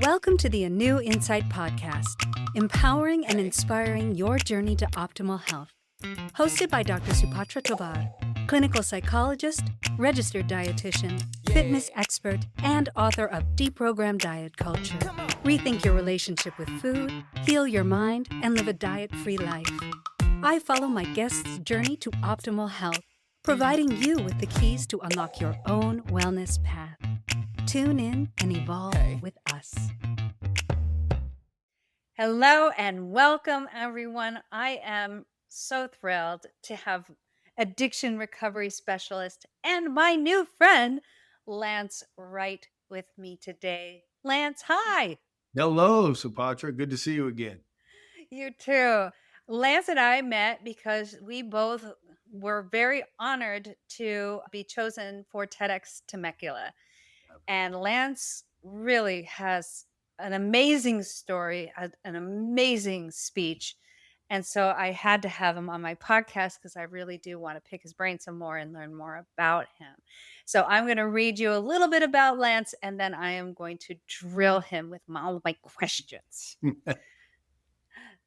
Welcome to the ANEW Insight podcast, empowering and inspiring your journey to optimal health. Hosted by Dr. Supatra Tovar, clinical psychologist, registered dietitian, fitness expert, and author of Deprogram Diet Culture. Rethink your relationship with food, heal your mind, and live a diet-free life. I follow my guests' journey to optimal health, providing you with the keys to unlock your own wellness path. Tune in and evolve with us. Hello and welcome, everyone. I am so thrilled to have addiction recovery specialist and my new friend, Lance Wright, with me today. Lance, hi. Hello, Supatra. Good to see you again. You too. Lance and I met because we both were very honored to be chosen for TEDx Temecula. And Lance really has an amazing story, an amazing speech. And so I had to have him on my podcast because I really do want to pick his brain some more and learn more about him. So I'm going to read you a little bit about Lance, and then I am going to drill him with all of my questions.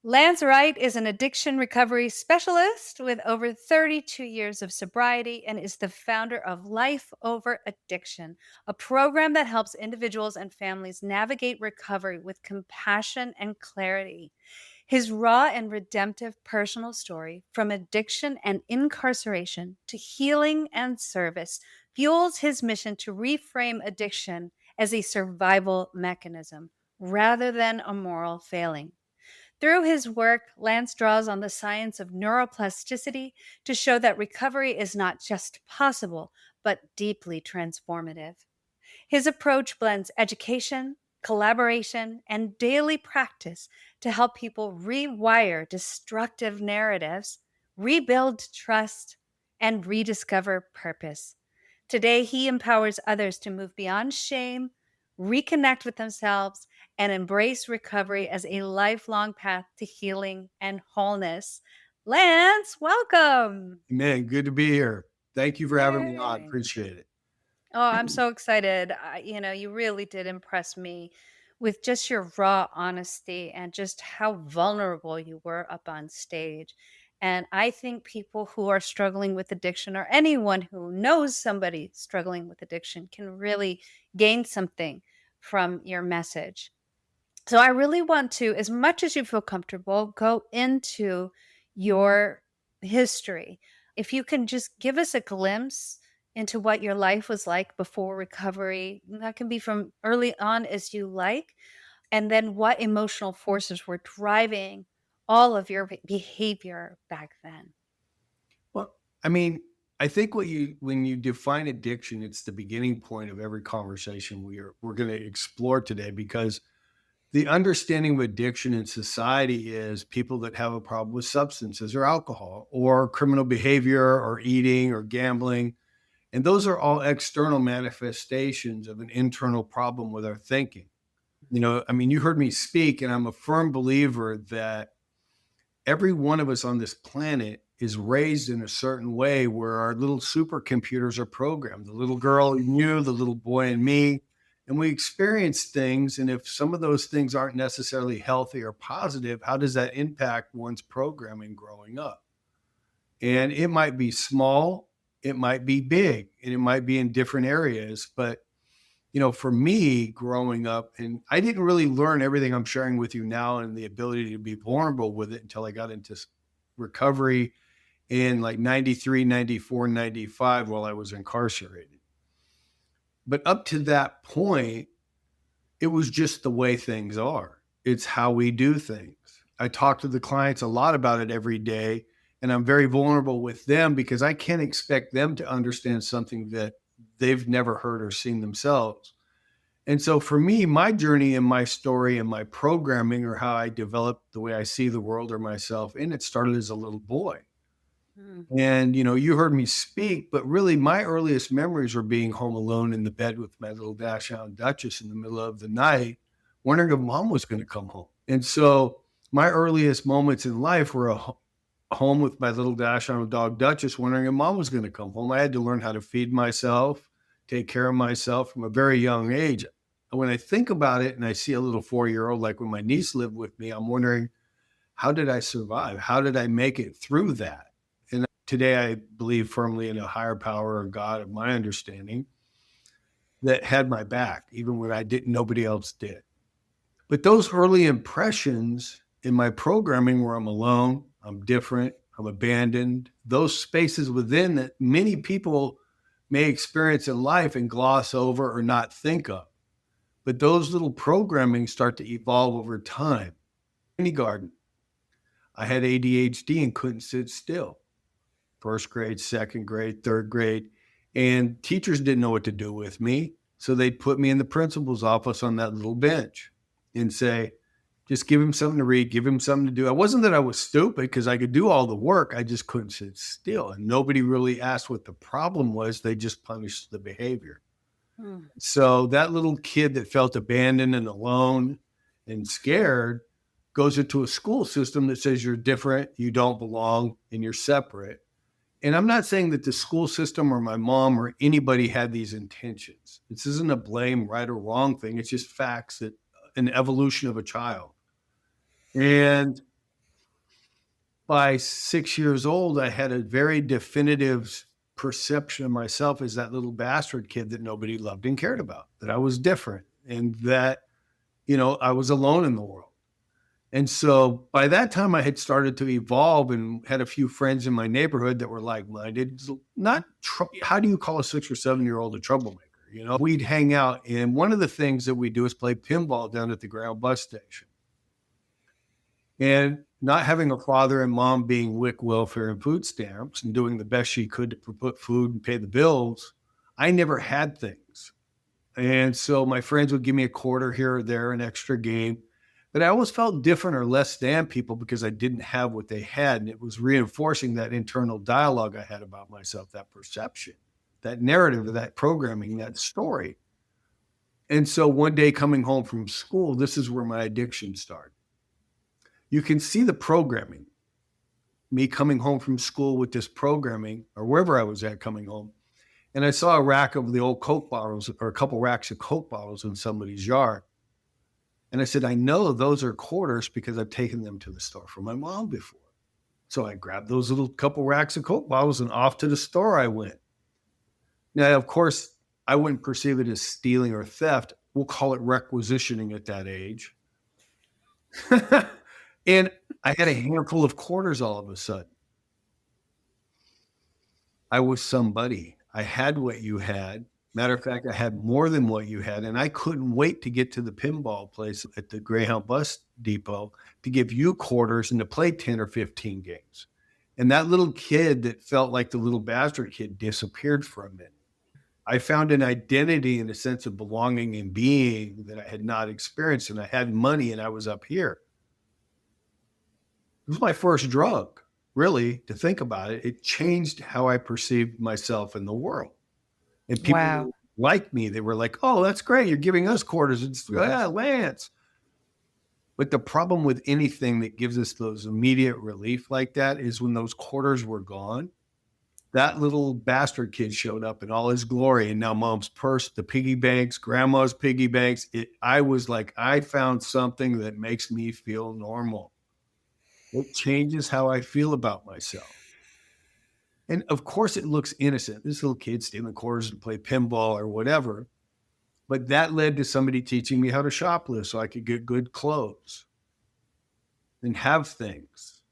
Lance Wright is an addiction recovery specialist with over 32 years of sobriety and is the founder of Life Over Addiction, a program that helps individuals and families navigate recovery with compassion and clarity. His raw and redemptive personal story, from addiction and incarceration to healing and service, fuels his mission to reframe addiction as a survival mechanism rather than a moral failing. Through his work, Lance draws on the science of neuroplasticity to show that recovery is not just possible, but deeply transformative. His approach blends education, collaboration, and daily practice to help people rewire destructive narratives, rebuild trust, and rediscover purpose. Today, he empowers others to move beyond shame, reconnect with themselves, and embrace recovery as a lifelong path to healing and wholeness. Lance, welcome. Man, good to be here. Thank you for having me on. Appreciate it. Oh, I'm so excited. You really did impress me with just your raw honesty and just how vulnerable you were up on stage. And I think people who are struggling with addiction, or anyone who knows somebody struggling with addiction, can really gain something from your message. So I really want to, as much as you feel comfortable, go into your history. If you can just give us a glimpse into what your life was like before recovery, that can be from early on as you like, and then what emotional forces were driving all of your behavior back then. Well, I think when you define addiction, it's the beginning point of every conversation we're going to explore today, because the understanding of addiction in society is people that have a problem with substances or alcohol or criminal behavior or eating or gambling. And those are all external manifestations of an internal problem with our thinking. You heard me speak, and I'm a firm believer that every one of us on this planet is raised in a certain way where our little supercomputers are programmed. The little girl in you, the little boy in me, and we experience things. And if some of those things aren't necessarily healthy or positive, how does that impact one's programming growing up? And it might be small, it might be big, and it might be in different areas. But, for me growing up, and I didn't really learn everything I'm sharing with you now and the ability to be vulnerable with it until I got into recovery in like 93, 94, 95 while I was incarcerated. But up to that point, it was just the way things are. It's how we do things. I talk to the clients a lot about it every day, and I'm very vulnerable with them because I can't expect them to understand something that they've never heard or seen themselves. And so for me, my journey and my story and my programming, or how I developed the way I see the world or myself, and it started as a little boy. And, you heard me speak, but really my earliest memories were being home alone in the bed with my little dachshund Duchess in the middle of the night, wondering if mom was going to come home. And so my earliest moments in life were home with my little dachshund dog Duchess, wondering if mom was going to come home. I had to learn how to feed myself, take care of myself from a very young age. when I think about it and I see a little 4-year-old, like when my niece lived with me, I'm wondering, how did I survive? How did I make it through that? And today I believe firmly in a higher power or God of my understanding that had my back, even when I didn't, nobody else did. But those early impressions in my programming where I'm alone, I'm different, I'm abandoned, those spaces within that many people may experience in life and gloss over or not think of. But those little programming start to evolve over time. Kindergarten, I had ADHD and couldn't sit still. First grade, second grade, third grade. And teachers didn't know what to do with me. So they'd put me in the principal's office on that little bench and say, just give him something to read, give him something to do. It wasn't that I was stupid because I could do all the work. I just couldn't sit still. And nobody really asked what the problem was. They just punished the behavior. Mm. So that little kid that felt abandoned and alone and scared goes into a school system that says you're different, you don't belong, and you're separate. And I'm not saying that the school system or my mom or anybody had these intentions. This isn't a blame, right or wrong thing. It's just facts that an evolution of a child. And by 6 years old, I had a very definitive perception of myself as that little bastard kid that nobody loved and cared about, that I was different and that, I was alone in the world. And so by that time, I had started to evolve and had a few friends in my neighborhood that were like minded. Not, how do you call a 6 or 7-year-old a troublemaker? We'd hang out. And one of the things that we do is play pinball down at the ground bus station. And not having a father and mom being WIC welfare and food stamps and doing the best she could to put food and pay the bills, I never had things. And so my friends would give me a quarter here or there, an extra game. But I always felt different or less than people because I didn't have what they had. And it was reinforcing that internal dialogue I had about myself, that perception, that narrative, that programming, that story. And so one day coming home from school, this is where my addiction started. You can see the programming, me coming home from school with this programming or wherever I was at coming home. And I saw a rack of the old Coke bottles or a couple racks of Coke bottles in somebody's yard. And I said, I know those are quarters because I've taken them to the store for my mom before. So I grabbed those little couple racks of Coke bottles and off to the store I went. Now, of course, I wouldn't perceive it as stealing or theft. We'll call it requisitioning at that age. And I had a handful of quarters all of a sudden. I was somebody. I had what you had. Matter of fact, I had more than what you had, and I couldn't wait to get to the pinball place at the Greyhound bus depot to give you quarters and to play 10 or 15 games. And that little kid that felt like the little bastard kid disappeared for a minute. I found an identity and a sense of belonging and being that I had not experienced, and I had money and I was up here. It was my first drug, really, to think about it. It changed how I perceived myself in the world. And Wow. people like me. They were like, oh, that's great. You're giving us quarters. It's, yeah, Lance. But the problem with anything that gives us those immediate relief like that is when those quarters were gone, that little bastard kid showed up in all his glory. And now mom's purse, the piggy banks, grandma's piggy banks. I was like, I found something that makes me feel normal. It changes how I feel about myself. And of course, it looks innocent. This little kid stealing quarters to play pinball or whatever. But that led to somebody teaching me how to shoplift so I could get good clothes and have things.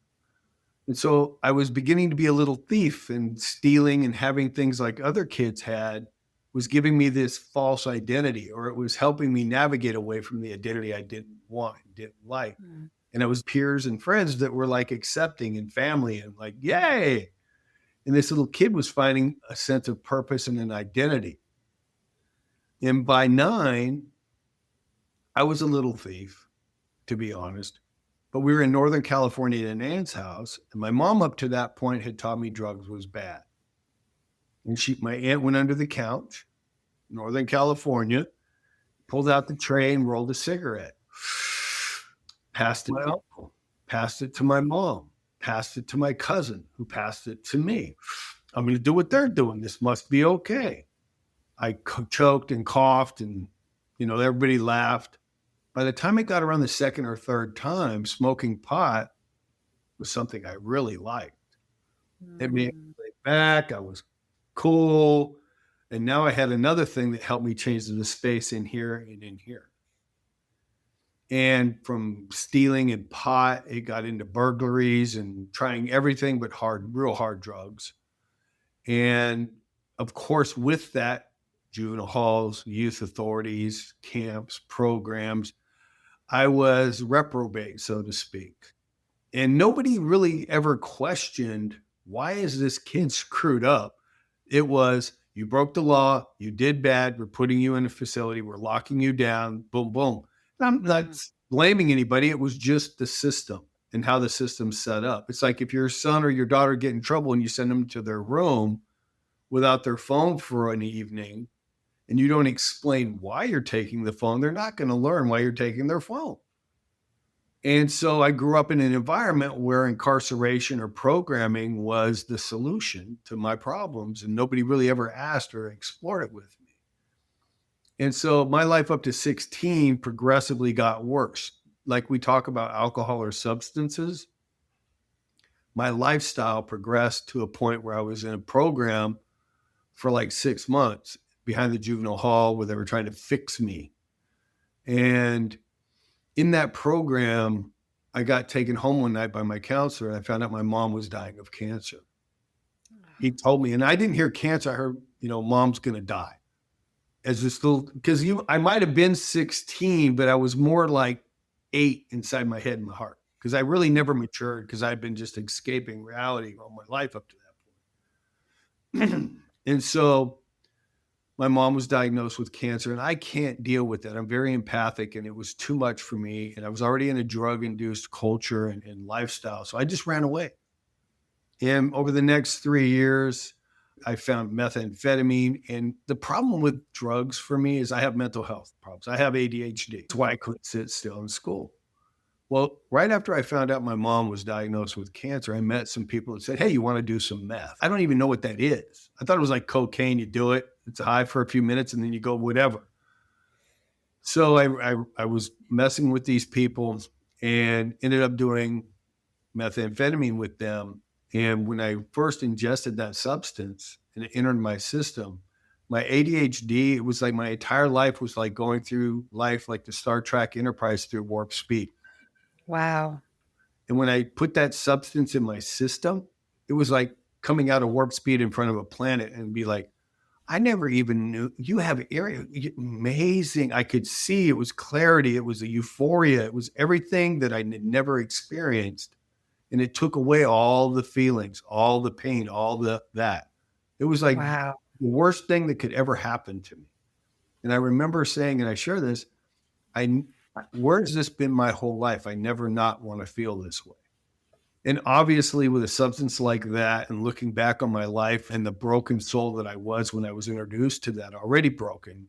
And so I was beginning to be a little thief, and stealing and having things like other kids had was giving me this false identity, or it was helping me navigate away from the identity I didn't want, didn't like. Mm. And it was peers and friends that were like accepting and family and like, yay. And this little kid was finding a sense of purpose and an identity. And by 9, I was a little thief, to be honest. But we were in Northern California at an aunt's house, and my mom up to that point had taught me drugs was bad. And my aunt went under the couch, Northern California, pulled out the tray and rolled a cigarette. Passed it to my uncle, passed it to my mom, passed it to my cousin, who passed it to me. I'm going to do what they're doing. This must be okay. I choked and coughed and Everybody laughed. By the time it got around the second or third time, smoking pot was something I really liked. It made me Mm. lay back. I was cool. And now I had another thing that helped me change the space in here and in here. And from stealing and pot, it got into burglaries and trying everything but real hard drugs. And of course, with that, juvenile halls, youth authorities, camps, programs, I was reprobate, so to speak. And nobody really ever questioned, why is this kid screwed up? It was, you broke the law, you did bad, we're putting you in a facility, we're locking you down, boom, boom. And I'm not Mm. blaming anybody. It was just the system and how the system's set up. It's like if your son or your daughter get in trouble and you send them to their room without their phone for an evening and you don't explain why you're taking the phone, they're not going to learn why you're taking their phone. And so I grew up in an environment where incarceration or programming was the solution to my problems, and nobody really ever asked or explored it with me. And so my life up to 16 progressively got worse. Like we talk about alcohol or substances, my lifestyle progressed to a point where I was in a program for like 6 months behind the juvenile hall where they were trying to fix me. And in that program, I got taken home one night by my counselor and I found out my mom was dying of cancer. He told me, and I didn't hear cancer. I heard, mom's going to die. As this little, because I might have been 16, but I was more like 8 inside my head and my heart because I really never matured because I'd been just escaping reality all my life up to that point. And so my mom was diagnosed with cancer and I can't deal with that. I'm very empathic and it was too much for me. And I was already in a drug induced culture and lifestyle. So I just ran away. And over the next 3 years, I found methamphetamine. And the problem with drugs for me is I have mental health problems. I have ADHD. That's why I couldn't sit still in school. Well, right after I found out my mom was diagnosed with cancer, I met some people that said, "Hey, you want to do some meth?" I don't even know what that is. I thought it was like cocaine. You do it, it's high for a few minutes, and then you go whatever. So I was messing with these people and ended up doing methamphetamine with them. And when I first ingested that substance and it entered my system, my ADHD, it was like my entire life was like going through life like the Star Trek Enterprise through warp speed. Wow. And when I put that substance in my system, it was like coming out of warp speed in front of a planet and be like, I never even knew you have area. Amazing. I could see it was clarity. It was a euphoria. It was everything that I had never experienced. And it took away all the feelings, all the pain, all that. It was like Wow. the worst thing that could ever happen to me. And I remember saying, and I share this, where has this been my whole life? I never not want to feel this way. And obviously with a substance like that and looking back on my life and the broken soul that I was when I was introduced to that already broken,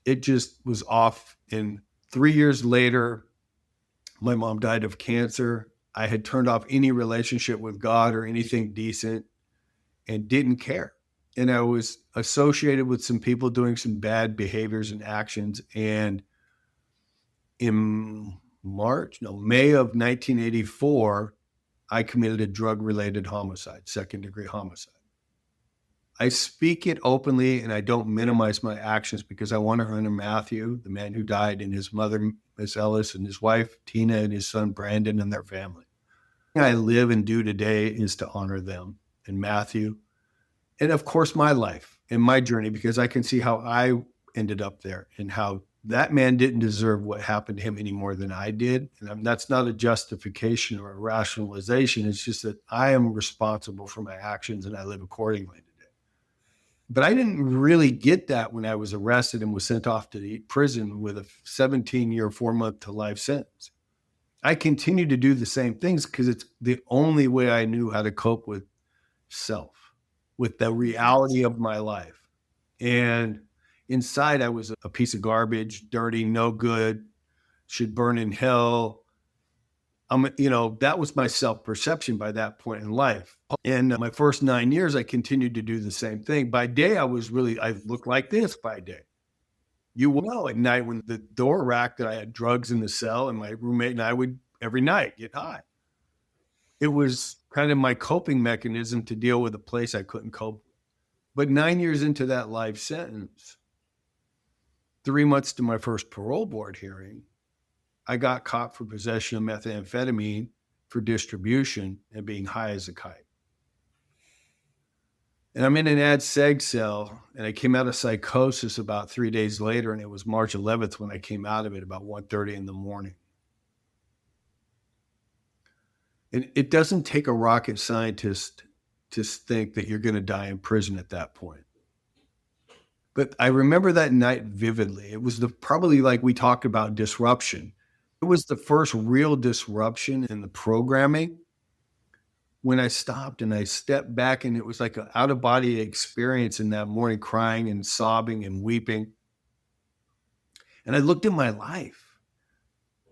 it just was off. And 3 years later, my mom died of cancer. I had turned off any relationship with God or anything decent and didn't care. And I was associated with some people doing some bad behaviors and actions. And in May of 1984, I committed a drug-related homicide, second-degree homicide. I speak it openly and I don't minimize my actions because I want to honor Matthew, the man who died, and his mother, Miss Ellis, and his wife, Tina, and his son, Brandon, and their family. I live and do today is to honor them and Matthew. And of course, my life and my journey, because I can see how I ended up there and how that man didn't deserve what happened to him any more than I did. And that's not a justification or a rationalization. It's just that I am responsible for my actions and I live accordingly today. But I didn't really get that when I was arrested and was sent off to prison with a 17-year, 4-month to life sentence. I continued to do the same things because it's the only way I knew how to cope with self, with the reality of my life. And inside, I was a piece of garbage, dirty, no good, should burn in hell. That was my self-perception by that point in life. And my first 9 years, I continued to do the same thing. By day, I looked like this by day. You will know at night when the door racked that I had drugs in the cell, and my roommate and I would every night get high. It was kind of my coping mechanism to deal with a place I couldn't cope. But 9 years into that life sentence, 3 months to my first parole board hearing, I got caught for possession of methamphetamine for distribution and being high as a kite. And I'm in an ad seg cell, and I came out of psychosis about 3 days later, and it was March 11th when I came out of it about 1:30 in the morning. And it doesn't take a rocket scientist to think that you're going to die in prison at that point. But I remember that night vividly. It was probably like we talked about disruption. It was the first real disruption in the programming when I stopped and I stepped back, and it was like an out of body experience in that morning, crying and sobbing and weeping. And I looked at my life.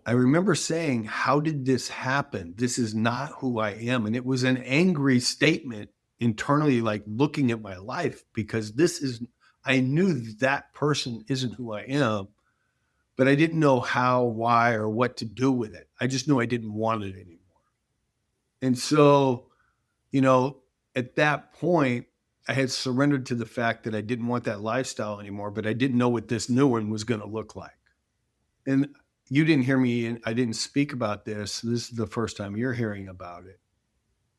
I remember saying, how did this happen? This is not who I am. And it was an angry statement internally, like looking at my life, because I knew that person isn't who I am, but I didn't know how, why, or what to do with it. I just knew I didn't want it anymore. And so, at that point, I had surrendered to the fact that I didn't want that lifestyle anymore, but I didn't know what this new one was going to look like. And you didn't hear me, and I didn't speak about this. This is the first time you're hearing about it.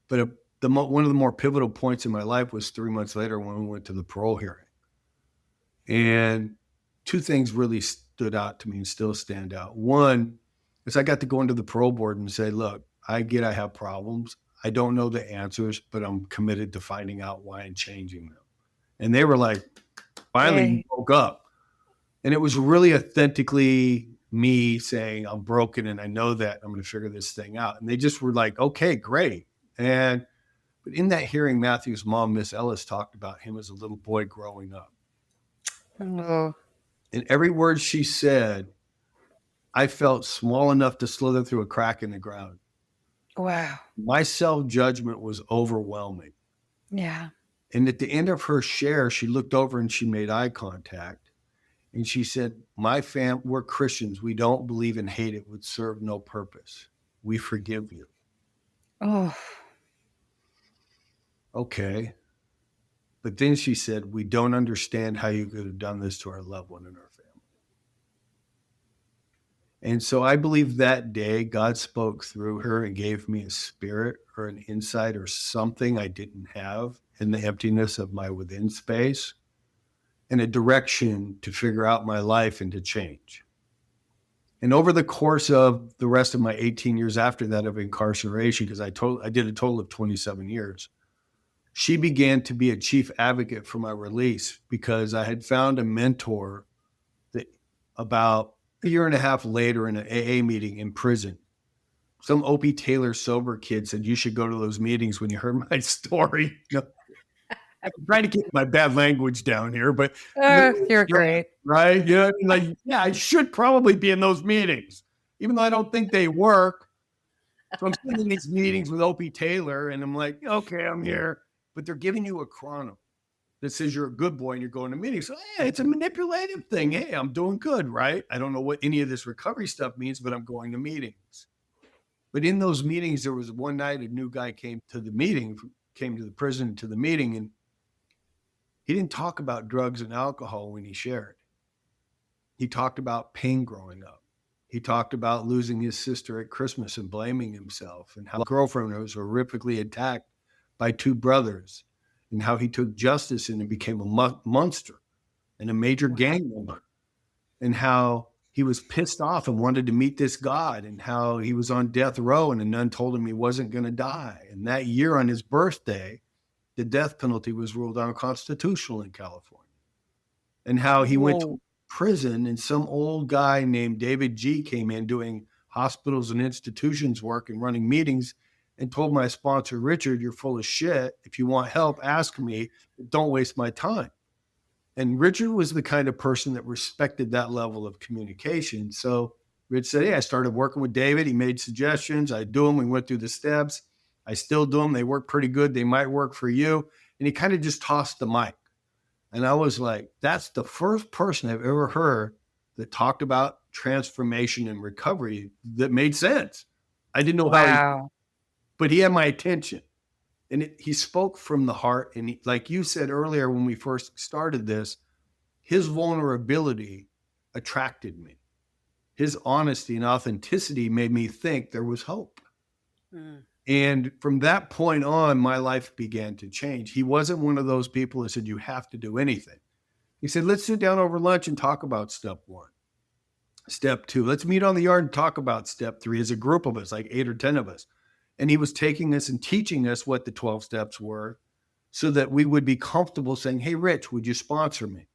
But one of the more pivotal points in my life was 3 months later when we went to the parole hearing. And two things really stood out to me and still stand out. One is I got to go into the parole board and say, look, I get I have problems. I don't know the answers, but I'm committed to finding out why and changing them. And they were like, finally, you woke up. And it was really authentically me saying, I'm broken and I know that I'm going to figure this thing out. And they just were like, okay, great. But in that hearing, Matthew's mom, Miss Ellis, talked about him as a little boy growing up. Oh. And every word she said, I felt small enough to slither through a crack in the ground. Wow. My self-judgment was overwhelming. Yeah. And at the end of her share, she looked over and she made eye contact. And she said, we're Christians. We don't believe in hate. It would serve no purpose. We forgive you. Oh. Okay. But then she said, we don't understand how you could have done this to our loved one and our family. And so I believe that day God spoke through her and gave me a spirit or an insight or something I didn't have in the emptiness of my within space, and a direction to figure out my life and to change. And over the course of the rest of my 18 years after that of incarceration, because I did a total of 27 years, she began to be a chief advocate for my release, because I had found a mentor that about a year and a half later in an AA meeting in prison, some Opie Taylor sober kid said, you should go to those meetings when you heard my story. I'm trying to keep my bad language down here, but You're great. right? I should probably be in those meetings, even though I don't think they work. So I'm sitting in these meetings with Opie Taylor, and I'm like, okay, I'm here. But they're giving you a chrono that says you're a good boy and you're going to meetings. So, hey, it's a manipulative thing. Hey, I'm doing good, right? I don't know what any of this recovery stuff means, but I'm going to meetings. But in those meetings, there was one night a new guy came to the prison to the meeting, and he didn't talk about drugs and alcohol when he shared. He talked about pain growing up. He talked about losing his sister at Christmas and blaming himself, and how his girlfriend was horrifically attacked by two brothers, and how he took justice and became a monster and a major gang member, and how he was pissed off and wanted to meet this God, and how he was on death row and a nun told him he wasn't going to die. And that year on his birthday, the death penalty was ruled unconstitutional in California. And how he went to prison, and some old guy named David G came in doing hospitals and institutions work and running meetings, and told my sponsor, Richard, you're full of shit. If you want help, ask me. Don't waste my time. And Richard was the kind of person that respected that level of communication. So Rich said, hey, I started working with David. He made suggestions. I do them. We went through the steps. I still do them. They work pretty good. They might work for you. And he kind of just tossed the mic. And I was like, that's the first person I've ever heard that talked about transformation and recovery that made sense. I didn't know how he, Wow. but he had my attention. And he spoke from the heart. And like you said earlier when we first started this, his vulnerability attracted me. His honesty and authenticity made me think there was hope. Mm. And from that point on, my life began to change. He wasn't one of those people that said, you have to do anything. He said, let's sit down over lunch and talk about step one. Step two, let's meet on the yard and talk about step three as a group of us, like 8 or 10 of us. And he was taking us and teaching us what the 12 steps were so that we would be comfortable saying, hey, Rich, would you sponsor me?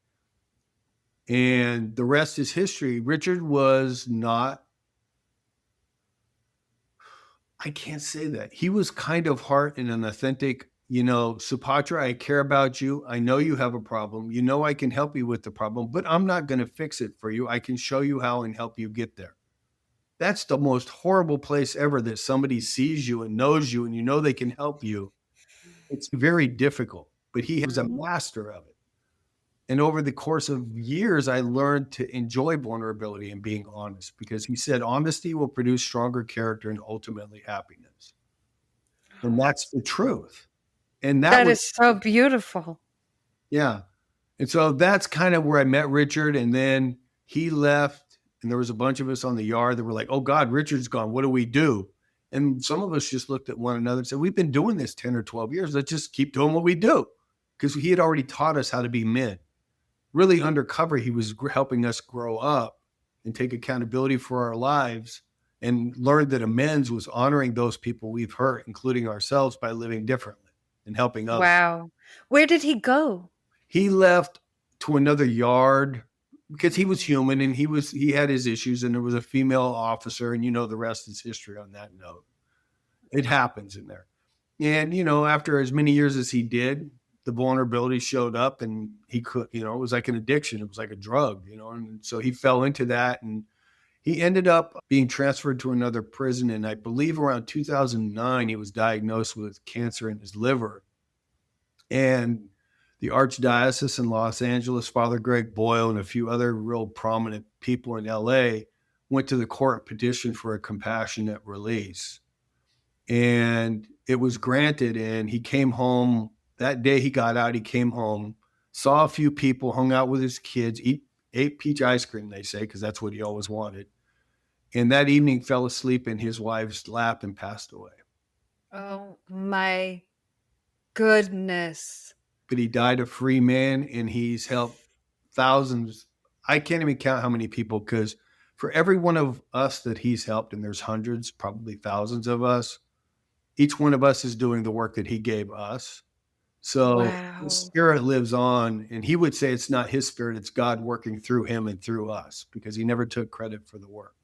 And the rest is history. Richard was not, I can't say that. He was kind of heart and an authentic, Supatra, I care about you. I know you have a problem. You know, I can help you with the problem, but I'm not going to fix it for you. I can show you how and help you get there. That's the most horrible place ever, that somebody sees you and knows you and you know they can help you. It's very difficult, but he was a Mhm. master of it. And over the course of years, I learned to enjoy vulnerability and being honest, because he said honesty will produce stronger character and ultimately happiness. And that's the truth. And that That was, is so beautiful. yeah. And so that's kind of where I met Richard. And then he left, and there was a bunch of us on the yard that were like, oh God, Richard's gone. What do we do? And some of us just looked at one another and said, we've been doing this 10 or 12 years. Let's just keep doing what we do. Because he had already taught us how to be men. Really undercover, he was helping us grow up and take accountability for our lives, and learned that amends was honoring those people we've hurt, including ourselves, by living differently and helping others. Wow. Where did he go? He left to another yard because he was Mm. human, and he had his issues, and there was a female officer, and the rest is history on that note. It happens in there. And, after as many years as he did, the vulnerability showed up, and he could, it was like an addiction. It was like a drug, and so he fell into that, and he ended up being transferred to another prison. And I believe around 2009, he was diagnosed with cancer in his liver. And the Archdiocese in Los Angeles, Father Greg Boyle, and a few other real prominent people in LA went to the court and petitioned for a compassionate release. And it was granted. And he came home that day. He got out, he came home, saw a few people, hung out with his kids, ate peach ice cream, they say, because that's what he always wanted. And that evening fell asleep in his wife's lap and passed away. Oh my goodness. But he died a free man, and he's helped thousands. I can't even count how many people, because for every one of us that he's helped, and there's hundreds, probably thousands of us, each one of us is doing the work that he gave us. So his Wow. spirit lives on, and he would say it's not his spirit, it's God working through him and through us, because he never took credit for the work.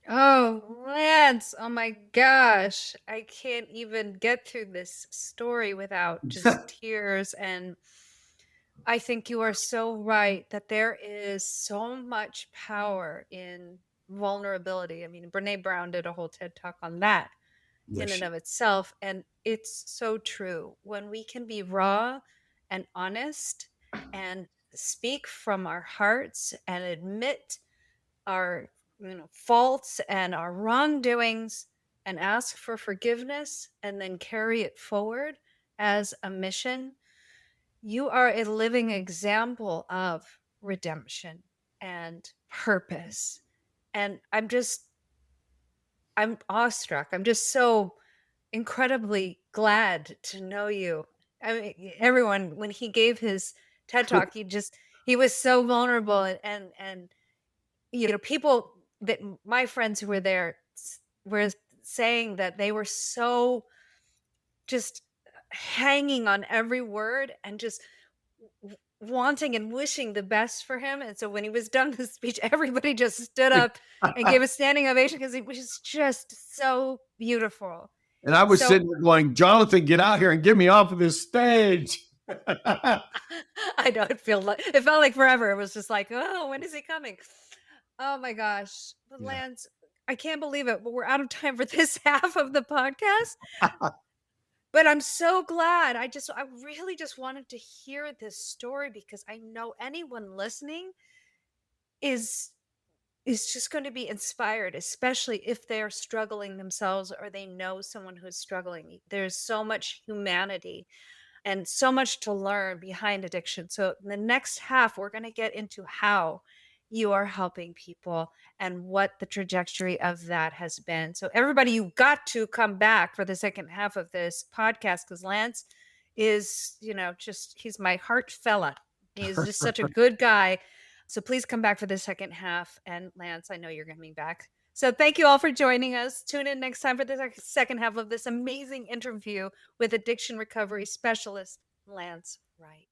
Oh, Lance. Oh my gosh. I can't even get through this story without just tears. And I think you are so right that there is so much power in vulnerability. I mean, Brene Brown did a whole TED talk on that in Yes. and of itself. And it's so true. When we can be raw and honest and speak from our hearts and admit our faults and our wrongdoings and ask for forgiveness and then carry it forward as a mission, you are a living example of redemption and purpose. And I'm awestruck. I'm just so incredibly glad to know you. I mean, everyone, when he gave his TED talk, he was so vulnerable, and people that my friends who were there were saying that they were so just hanging on every word and just wanting and wishing the best for him. And so when he was done the speech, everybody just stood up and gave a standing ovation because it was just so beautiful. And I was So sitting there going, Jonathan, get out here and get me off of this stage. I know it felt like forever. It was just like, oh, when is he coming? Oh my gosh. But Yeah. Lance, I can't believe it, but we're out of time for this half of the podcast. But I'm so glad. I really just wanted to hear this story because I know anyone listening is is just going to be inspired, especially if they're struggling themselves or they know someone who's struggling. There's so much humanity and so much to learn behind addiction. So, in the next half, we're going to get into how you are helping people and what the trajectory of that has been. So, everybody, you got to come back for the second half of this podcast because Lance is, just he's my heart fella. He's just such a good guy. So, please come back for the second half. And, Lance, I know you're coming back. So, thank you all for joining us. Tune in next time for the second half of this amazing interview with addiction recovery specialist Lance Wright.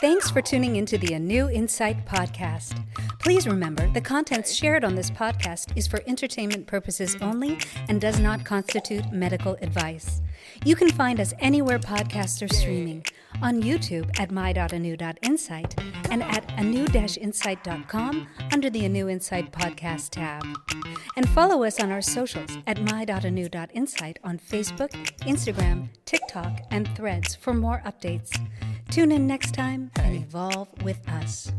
Thanks for tuning into the ANEW Insight podcast. Please remember the contents shared on this podcast is for entertainment purposes only and does not constitute medical advice. You can find us anywhere podcasts are streaming, on YouTube at my.anew.insight and at anew-insight.com under the ANEW Insight podcast tab. And follow us on our socials at my.anew.insight on Facebook, Instagram, TikTok, and Threads for more updates. Tune in next time and evolve with us.